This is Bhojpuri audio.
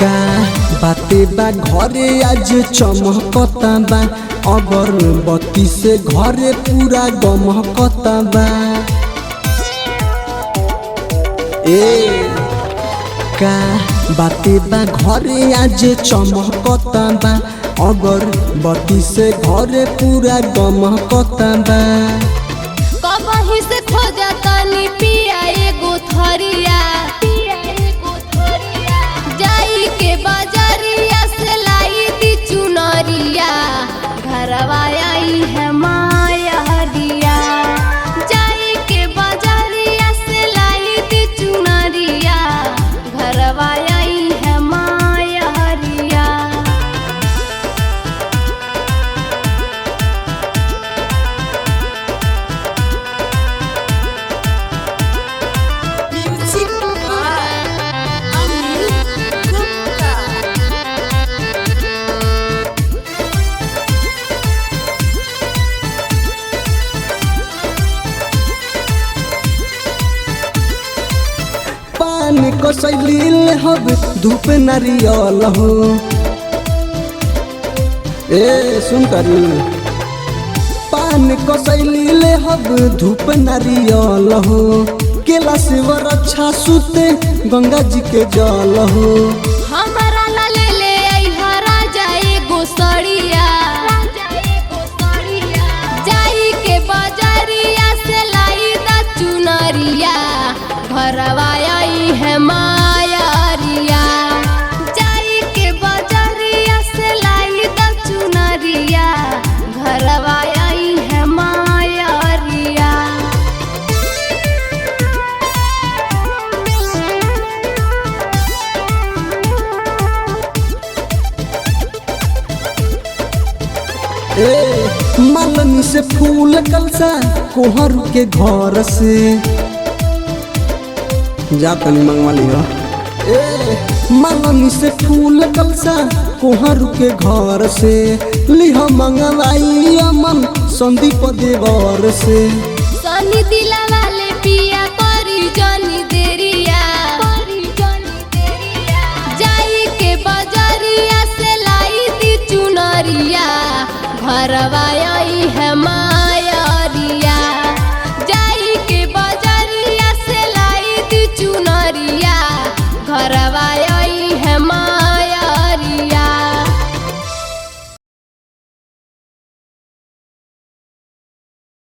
का बाते बा घरे आज चमकता बा अगरबत्ती से घरे पूरा गमकता बा। का बाते बा घरे आज चमकता बा अगरबत्ती से घरे पूरा गमकता बा। कबही से खोजा तनी पिया एगो थरिया जाई के बाजारिया से लाई दी चुनरिया घरवा आई है माया हरिया जाई के बाजारिया से लाई दी चुनरिया घरवा आई है माया हरिया। पान कसैलील हब धूप नारियल हो सुन करी पान कसैलील हब धूप नारियल हो केला से रक्षा सुते गंगा जी के जल हो। हमारा ला ले आइहा राजा एगो सड़िया जाई के बाजारिया से लाई दा चुनरिया घरवा आई है मायारिया जाई के बाजारिया से लाई दा चुनरिया घरवा आई है मायारिया। मालनी से फूल कलसा कोहर के घर से जा तनी मंगवा लियो। मालनी से फूल कलसा कोहर के घर से लिह मंगवाई अमन संदीप देवर से सनी दिला वाले पिया